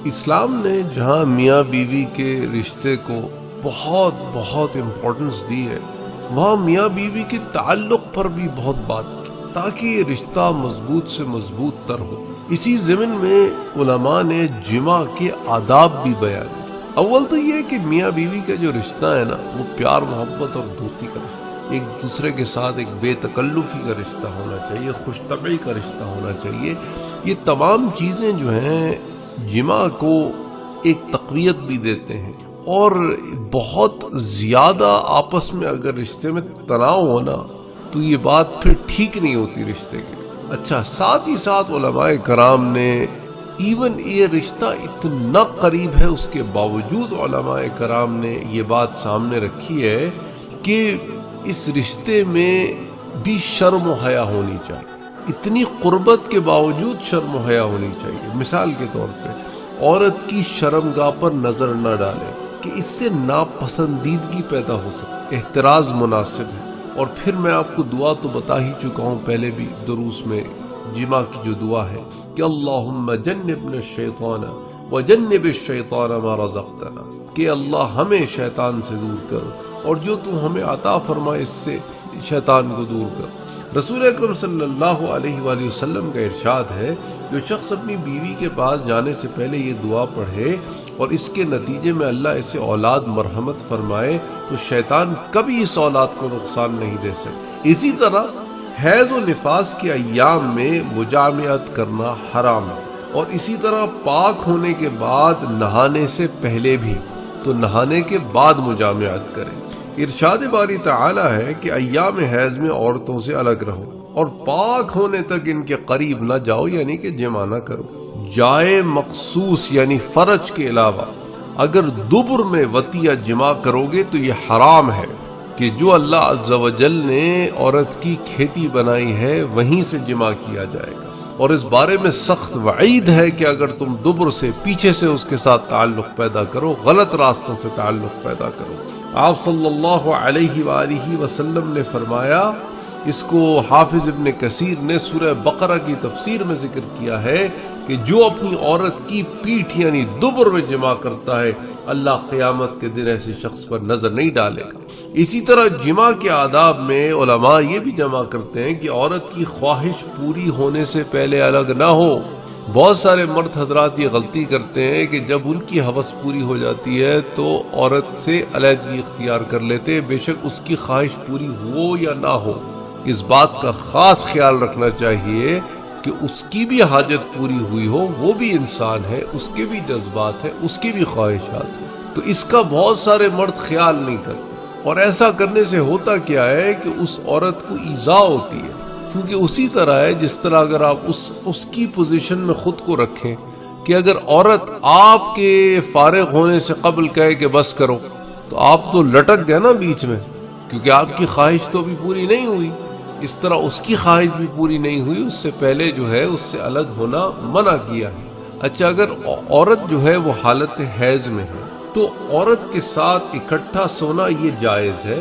اسلام نے جہاں میاں بیوی کے رشتے کو بہت بہت امپورٹنس دی ہے، وہاں میاں بیوی کے تعلق پر بھی بہت بات کی تاکہ یہ رشتہ مضبوط سے مضبوط تر ہو۔ اسی ضمن میں علماء نے جماع کے آداب بھی بیان کیے۔ اول تو یہ کہ میاں بیوی کا جو رشتہ ہے نا، وہ پیار محبت اور دوستی کا رشتہ، ایک دوسرے کے ساتھ ایک بے تکلفی کا رشتہ ہونا چاہیے، خوش طبعی کا رشتہ ہونا چاہیے۔ یہ تمام چیزیں جو ہیں جماع کو ایک تقویت بھی دیتے ہیں، اور بہت زیادہ آپس میں اگر رشتے میں تناؤ ہونا تو یہ بات پھر ٹھیک نہیں ہوتی رشتے کی۔ اچھا، ساتھ ہی ساتھ علماء کرام نے ایون یہ رشتہ اتنا قریب ہے، اس کے باوجود علماء کرام نے یہ بات سامنے رکھی ہے کہ اس رشتے میں بھی شرم و حیا ہونی چاہیے، اتنی قربت کے باوجود شرم و حیا ہونی چاہیے۔ مثال کے طور پہ عورت کی شرمگاہ پر نظر نہ ڈالے کہ اس سے ناپسندیدگی پیدا ہو سکتی، احتراز مناسب ہے۔ اور پھر میں آپ کو دعا تو بتا ہی چکا ہوں پہلے بھی دروس میں، جمعہ کی جو دعا ہے کہ اللہم جنبنا الشیطان وجنب الشیطان ما رزقتنا، کہ اللہ ہمیں شیطان سے دور کر اور جو تو ہمیں عطا فرمائے اس سے شیطان کو دور کر۔ رسول اکرم صلی اللہ علیہ وآلہ وسلم کا ارشاد ہے، جو شخص اپنی بیوی کے پاس جانے سے پہلے یہ دعا پڑھے اور اس کے نتیجے میں اللہ اسے اولاد مرحمت فرمائے تو شیطان کبھی اس اولاد کو نقصان نہیں دے سکے۔ اسی طرح حیض و نفاس کے ایام میں مجامعت کرنا حرام ہے، اور اسی طرح پاک ہونے کے بعد نہانے سے پہلے بھی، تو نہانے کے بعد مجامعت کریں۔ ارشاد باری تعالی ہے کہ ایام حیض میں عورتوں سے الگ رہو اور پاک ہونے تک ان کے قریب نہ جاؤ، یعنی کہ جمع نہ کرو۔ جائے مخصوص یعنی فرج کے علاوہ اگر دبر میں وطیہ جمع کرو گے تو یہ حرام ہے کہ جو اللہ عز و جل نے عورت کی کھیتی بنائی ہے وہیں سے جمع کیا جائے گا، اور اس بارے میں سخت وعید ہے کہ اگر تم دبر سے پیچھے سے اس کے ساتھ تعلق پیدا کرو، غلط راستوں سے تعلق پیدا کرو۔ آپ صلی اللہ علیہ وآلہ وسلم نے فرمایا، اس کو حافظ ابن کثیر نے سورہ بقرہ کی تفسیر میں ذکر کیا ہے کہ جو اپنی عورت کی پیٹھ یعنی دبر میں جمع کرتا ہے، اللہ قیامت کے دن ایسے شخص پر نظر نہیں ڈالے گا۔ اسی طرح جمع کے آداب میں علماء یہ بھی جمع کرتے ہیں کہ عورت کی خواہش پوری ہونے سے پہلے الگ نہ ہو۔ بہت سارے مرد حضرات یہ غلطی کرتے ہیں کہ جب ان کی ہوس پوری ہو جاتی ہے تو عورت سے علیحدگی اختیار کر لیتے، بے شک اس کی خواہش پوری ہو یا نہ ہو۔ اس بات کا خاص خیال رکھنا چاہیے کہ اس کی بھی حاجت پوری ہوئی ہو، وہ بھی انسان ہے، اس کے بھی جذبات ہیں، اس کی بھی خواہشات ہیں، تو اس کا بہت سارے مرد خیال نہیں کرتے، اور ایسا کرنے سے ہوتا کیا ہے کہ اس عورت کو ایذا ہوتی ہے، کیونکہ اسی طرح ہے جس طرح اگر آپ اس کی پوزیشن میں خود کو رکھیں کہ اگر عورت آپ کے فارغ ہونے سے قبل کہے کہ بس کرو، تو آپ تو لٹک گئے نا بیچ میں، کیونکہ آپ کی خواہش تو بھی پوری نہیں ہوئی۔ اس طرح اس کی خواہش بھی پوری نہیں ہوئی، اس سے پہلے جو ہے اس سے الگ ہونا منع کیا ہے۔ اچھا، اگر عورت جو ہے وہ حالت حیض میں ہے تو عورت کے ساتھ اکٹھا سونا یہ جائز ہے،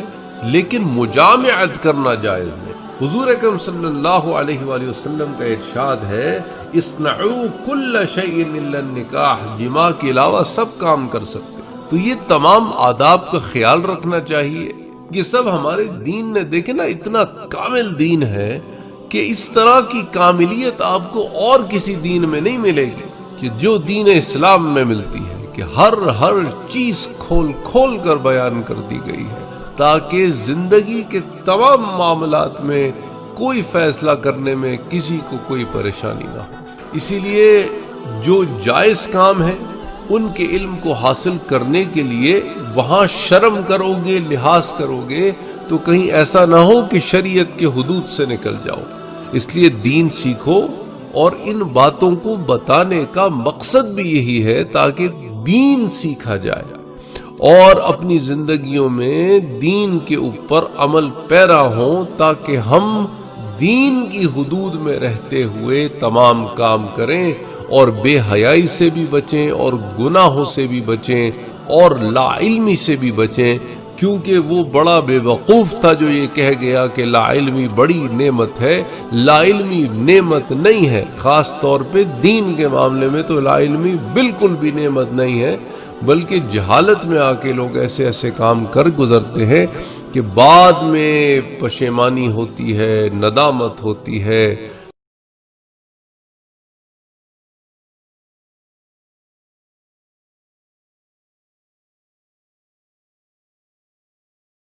لیکن مجامعت کرنا جائز نہیں۔ حضور اکرم صلی اللہ علیہ وآلہ وسلم کا ارشاد ہے، اصنعوا کل شیء الا النکاح، جماع کے علاوہ سب کام کر سکتے، تو یہ تمام آداب کا خیال رکھنا چاہیے۔ یہ سب ہمارے دین نے، دیکھیں نا، اتنا کامل دین ہے کہ اس طرح کی کاملیت آپ کو اور کسی دین میں نہیں ملے گی کہ جو دین اسلام میں ملتی ہے، کہ ہر چیز کھول کھول کر بیان کر دی گئی ہے تاکہ زندگی کے تمام معاملات میں کوئی فیصلہ کرنے میں کسی کو کوئی پریشانی نہ ہو۔ اسی لیے جو جائز کام ہے ان کے علم کو حاصل کرنے کے لیے وہاں شرم کرو گے، لحاظ کرو گے تو کہیں ایسا نہ ہو کہ شریعت کے حدود سے نکل جاؤ۔ اس لیے دین سیکھو، اور ان باتوں کو بتانے کا مقصد بھی یہی ہے تاکہ دین سیکھا جائے اور اپنی زندگیوں میں دین کے اوپر عمل پیرا ہوں، تاکہ ہم دین کی حدود میں رہتے ہوئے تمام کام کریں اور بے حیائی سے بھی بچیں اور گناہوں سے بھی بچیں اور لا علمی سے بھی بچیں، کیونکہ وہ بڑا بے وقوف تھا جو یہ کہہ گیا کہ لا علمی بڑی نعمت ہے. لا علمی نعمت نہیں ہے، خاص طور پہ دین کے معاملے میں تو لا علمی بالکل بھی نعمت نہیں ہے، بلکہ جہالت میں آ کے لوگ ایسے ایسے کام کر گزرتے ہیں کہ بعد میں پشیمانی ہوتی ہے، ندامت ہوتی ہے.